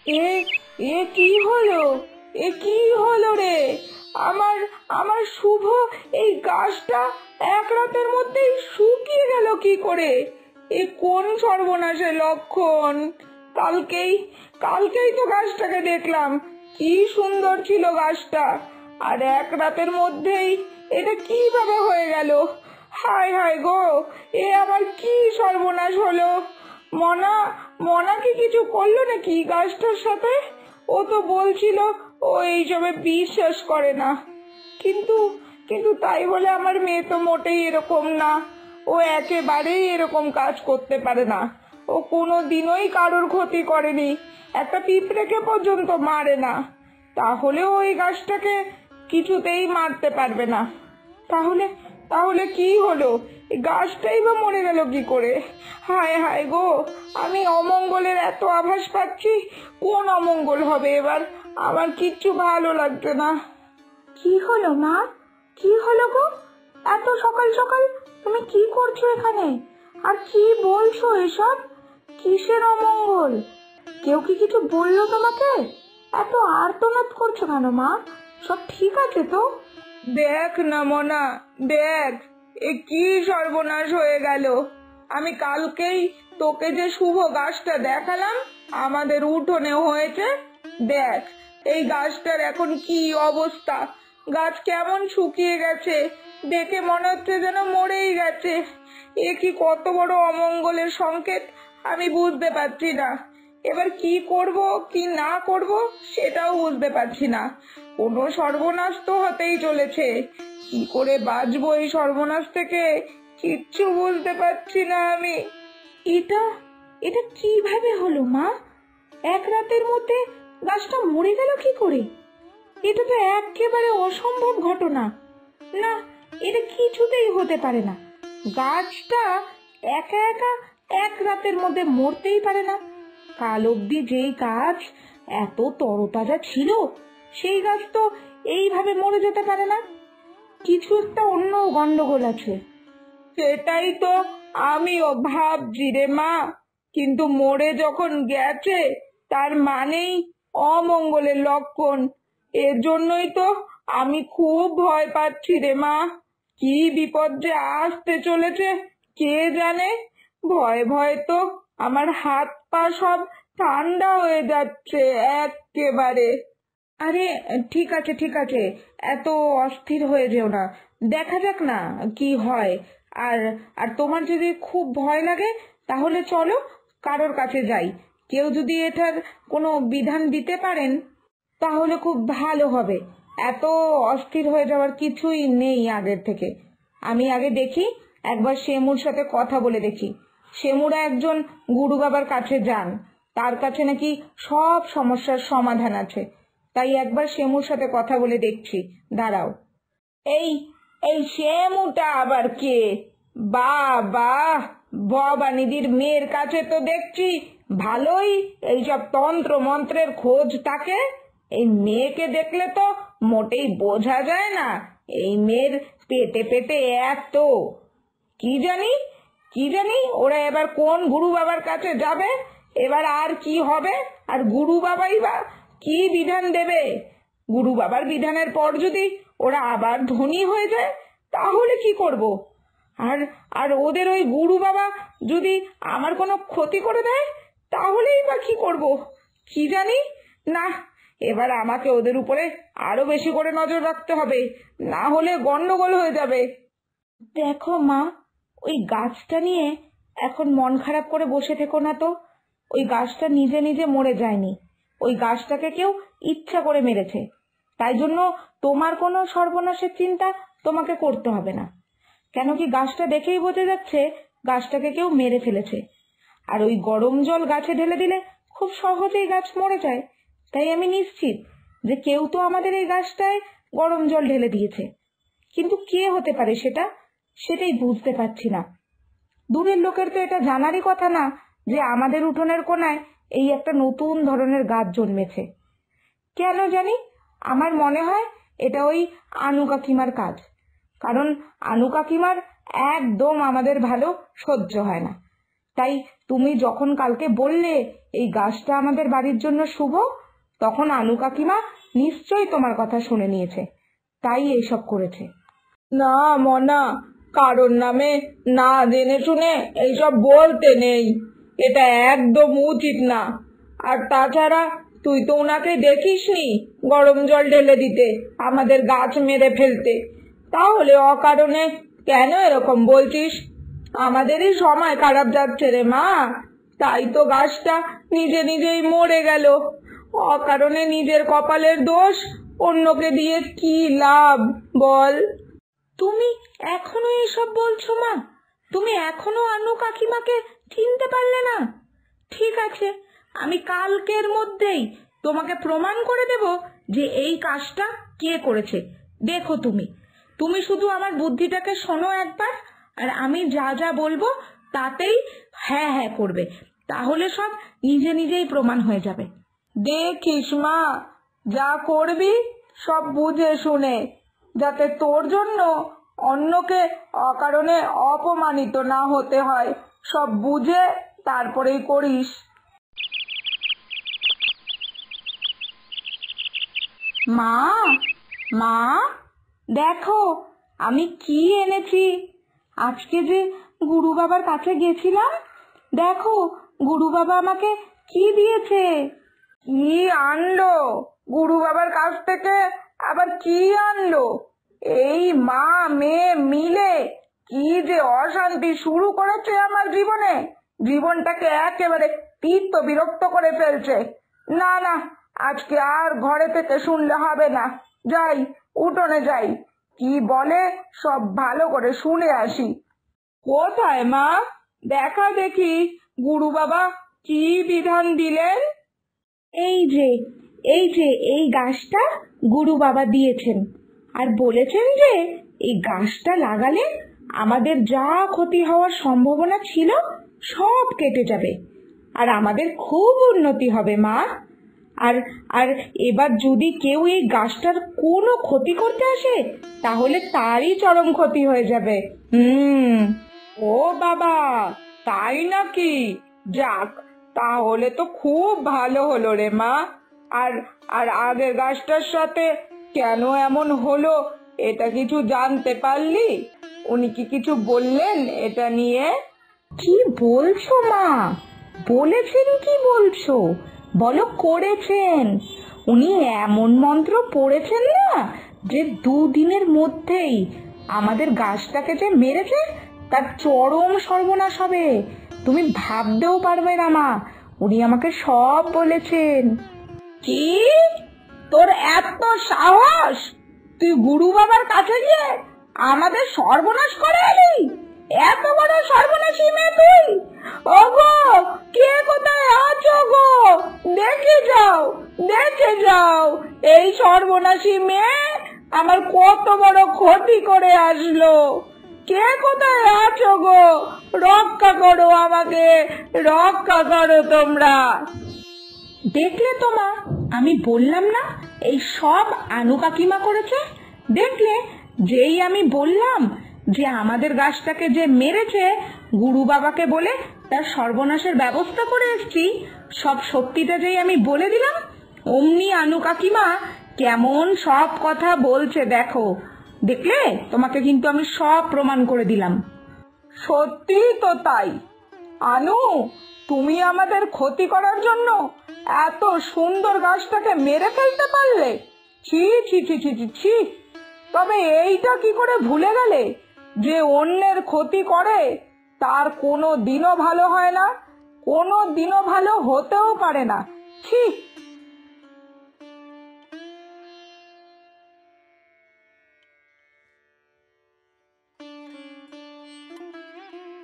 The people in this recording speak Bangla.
এ এ কি হলো? এ কি হলো রে? আমার আমার শুভ এই গাছটা এক রাতের মধ্যেই শুকিয়ে গেল কি করে? এ কোন সর্বনাশের লক্ষণ? কালকেই কালকেই তো গাছটাকে দেখলাম, কি সুন্দর ছিল গাছটা, আর এক রাতের মধ্যেই এটা কিভাবে হয়ে গেল? হায় হায় গো, এ আবার কি সর্বনাশ হলো? মনা মনা কি কিছু করলো নাকি গাছটার সাথে? ও তো বলছিল ও এইসবে বিশ্বাস করে না, কিন্তু কিন্তু তাই বলে আমার মেয়ে তো মোটেই এরকম না। ও একেবারেই এরকম কাজ করতে পারে না। ও কোনো দিনই কারোর ক্ষতি করেনি, একটা পিঁপড়েকে পর্যন্ত মারে না। তাহলেও ওই গাছটাকে কিছুতেই মারতে পারবে না। তাহলে তাহলে কি হলো? এই গাছটাই বা মরে গেল কি করে? হায় হায় গো, আমি অমঙ্গলের এত আভাস পাচ্ছি। কোন অমঙ্গল হবে এবার? আমার কিচ্ছু ভালো লাগছে না। কি হলো মা? কি হলো গো? এত সকাল সকাল তুমি কি করছো এখানে? আর কি বলছো এসব? কিসের অমঙ্গল? কেউ কি কিছু বললো তোমাকে? এত আর্তনাদ করছো কেন মা? সব ঠিক আছে তো? দেখ না মনা, দেখ, এ কি সর্বনাশ হয়ে গেল! আমি কালকেই তোকে যে শুভ গাছটা দেখালাম আমাদের উঠোনে হয়েছে, দেখ এই গাছটার এখন কি অবস্থা! গাছ কেমন শুকিয়ে গেছে, দেখে মনে হচ্ছে যেন মরেই গেছে। এ কি কত বড় অমঙ্গলের সংকেত! আমি বুঝতে পারছি না এবার কি করব কি না করব, সেটাও বুঝতে পারছি না। কোনো সর্বনাশ তো হতেই চলেছে, কি করে বাঁচবো এই সর্বনাশ থেকে কিচ্ছু বুঝতে পারছি না আমি। এটা এটা কিভাবে হলো মা? এক রাতের মধ্যে গাছটা মরে গেল কি করে? এটা তো একেবারে অসম্ভব ঘটনা। না, এটা কিছুতেই হতে পারে না। গাছটা একা একা এক রাতের মধ্যে মরতেই পারে না। কাল অবধি যেই গাছ এত তরতাজা ছিল, সেই গাছ তো এইভাবে মরে যেতে পারে না। কিছু একটা অন্য গন্ডগোল আছে। সেটাই তো আমিও ভাবছি রে মা, কিন্তু মরে যখন গেছে তার মানেই অমঙ্গলের লক্ষণ। এর জন্যই তো আমি খুব ভয় পাচ্ছি রে মা। কি বিপদ যে আসতে চলেছে কে জানে! ভয়ে ভয়ে তো আমার হাত পা সব ঠান্ডা হয়ে যাচ্ছে একেবারে। আরে ঠিক আছে ঠিক আছে, এত অস্থির হয়ে যেও না, দেখা যাক না কি হয়। আর আর তোমার যদি খুব ভয় লাগে তাহলে চলো কারোর কাছে যাই। কেউ যদি এটার কোনো বিধান দিতে পারেন তাহলে খুব ভালো হবে। এত অস্থির হয়ে যাওয়ার কিছুই নেই আগের থেকে। আমি আগে দেখি, একবার শেমুর সাথে কথা বলে দেখি। শেমুরা একজন গুরু বাবার কাছে যান, তার কাছে নাকি সব সমস্যার সমাধান আছে। তাই একবার শেমুর সাথে কথা বলে দেখছি, দাঁড়াও। এই এই শেমুটা আবার কে? বাবা, ভবানীদির মেয়ের কাছে তো দেখছি ভালোই এইসব তন্ত্র মন্ত্রের খোঁজ থাকে। এই মেয়েকে দেখলে তো মোটেই বোঝা যায় না এই মেয়ের পেটে পেটে এত। কি জানি কি জানি ওরা এবার কোন গুরু বাবার কাছে যাবে, এবার আর কি হবে, আর গুরু বাবাই বা কি বিধান দেবে? গুরু বাবার বিধানের পর যদি ওরা আবার ধনী হয়ে যায় তাহলে কি করব? আর আর ওদের ওই গুরু বাবা যদি আমার কোনো ক্ষতি করে দেয় তাহলেই বা কি করব? কি জানি। না, এবার আমাকে ওদের উপরে আরো বেশি করে নজর রাখতে হবে, না হলে গন্ডগোল হয়ে যাবে। দেখো মা, ওই গাছটা নিয়ে এখন মন খারাপ করে বসে থেকো না তো। ওই গাছটা নিজে নিজে মরে যায়নি, ওই গাছটাকে কেউ ইচ্ছা করে মেরেছে। তাই জন্য তোমার কোনো সর্বনাশের চিন্তা তোমাকে করতে হবে না। কেন কি গাছটা দেখেই বোঝা যাচ্ছে গাছটাকে কেউ মেরে ফেলেছে। আর ওই গরম জল গাছে ঢেলে দিলে খুব সহজেই গাছ মরে যায়। তাই আমি নিশ্চিত যে কেউ তো আমাদের এই গাছটায় গরম জল ঢেলে দিয়েছে। কিন্তু কে হতে পারে সেটা, সেটাই বুঝতে পারছি না। দূরের লোকের তো এটা জানারই কথা না যে আমাদের উঠোনের কোনায় এই একটা নতুন ধরনের গাছ জন্মেছে। কেন জানি আমার মনে হয় এটা ওই আনু কাকিমার কাজ। কারণ আনু কাকিমার একদম আমাদের ভালো সহ্য হয় না। তাই তুমি যখন কালকে বললে এই গাছটা আমাদের বাড়ির জন্য শুভ, তখন আনু কাকিমা নিশ্চয়ই তোমার কথা শুনে নিয়েছে, তাই এইসব করেছে। না মনা, কারোর নামে না জেনে শুনে এইসব বলতে নেই, এটা একদম উচিত না। আর তাছাড়া তুই তো ওনাকে দেখিসনি গরম জল ঢেলে দিতে, আমাদের গাছ মেরে ফেলতে, তাহলে অকারণে কেন এরকম বলছিস? আমাদেরই সময় খারাপ যাচ্ছে রে মা, তাই তো গাছটা নিজে নিজেই মরে গেল। অকারণে নিজের কপালের দোষ অন্যকে দিয়ে কি লাভ বল? তুমি এখনো এসব বলছো মা? তুমি এখনো আনু কাকিমাকে চিনতে পারলে না? ঠিক আছে, আমি কালকের মধ্যেই তোমাকে প্রমাণ করে দেব যে এই কাজটা কে করেছে। দেখো তুমি তুমি শুধু আমার বুদ্ধিটাকে শোনো একবার, আর আমি যা যা বলবো তাতেই হ্যাঁ হ্যাঁ করবে, তাহলে সব নিজে নিজেই প্রমাণ হয়ে যাবে। দেখিস মা, যা করবি সব বুঝে শুনে, যাতে তোর জন্য অন্যকে অকারণে অপমানিত না হতে হয়, সব বুঝে তারপরেই করিস। মা, মা, দেখো আমি কি এনেছি। আজকে যে গুরু বাবার কাছে গেছিলাম, দেখো গুরু বাবা আমাকে কি দিয়েছে। কি আনলো গুরু বাবার কাছ থেকে? আবার কি আনলো? এই মা মেয়ে মিলে কি যে অশান্তি শুরু করেছে আমার জীবনে, জীবনটাকে একেবারে তিক্ত বিরক্ত করে ফেলছে। না না, আজকে আর ঘরে থেকে শুনলে হবে না, যাই উঠোনে যাই, কি বলে সব ভালো করে শুনে আসি। কোথায় মা? দেখা দেখি গুরু বাবা কি বিধান দিলেন। এই যে এই গাছটা গুরু বাবা দিয়েছেন, আর বলেছেন যে এই গাছটা লাগালে আমাদের যা ক্ষতি হওয়ার সম্ভাবনা ছিল সব কেটে যাবে, আর আমাদের খুব উন্নতি হবে মা। আর আর এবার যদি কেউ এই গাছটার কোনো ক্ষতি করতে আসে, তাহলে তারই চরম ক্ষতি হয়ে যাবে। ও বাবা, তাই নাকি? যাক, তাহলে তো খুব ভালো হলো রে মা। আর আর আগের গাছটার সাথে কেন এমন হলো, এটা কিছু জানতে পারলি? উনি কি কিছু বললেন এটা নিয়ে? কি বলছো মা? বলেছেন কি বলছো? বলো করেছেন। উনি এমন মন্ত্র পড়েছেন না যে 2 দিনের মধ্যেই আমাদের গাছটাকে যে মেরেছে তার চরম সর্বনাশ হবে। তুমি ভাবতেও পারবে না মা, উনি আমাকে সব বলেছেন। কি? তোর এত সাহস? তুই গুরু বাবার কাছে গিয়ে আমাদের সর্বনাশ করে এলি? এত বড় সর্বনাশী মেয়ে তুই! ওগো, কে কোথায় আছো গো? দেখে যাও, দেখে যাও, এই সর্বনাশী মেয়ে আমার কত বড় ক্ষতি করে আসলো। কে কোথায় আছো গো? রক্ষা করো আমাকে, রক্ষা করো তোমরা। দেখলে তো মা, আমি বললাম না এই সব আনু কাকিমা করেছে? দেখলে, যেই আমি বললাম যে আমাদের গাছটাকে যে মেরেছে গুরু বাবাকে বলে তার সর্বনাশের ব্যবস্থা করে এসেছি, সব সত্যিটা যেই আমি বলে দিলাম, অমনি আনু কাকিমা কেমন সব কথা বলছে দেখো। দেখলে, তোমাকে কিন্তু আমি সব প্রমাণ করে দিলাম। সত্যি তো তাই। আনু, তুমি আমাদের ক্ষতি করার জন্য এত সুন্দর গাছটাকে মেরে ফেলতে পারলে? ছি ছি ছি ছি ছি ছি। তবে এইটা কি করে ভুলে গেলে যে অন্যের ক্ষতি করে তার কোনো দিনও ভালো হয় না, কোনো দিনও ভালো হতেও পারে না। ছি।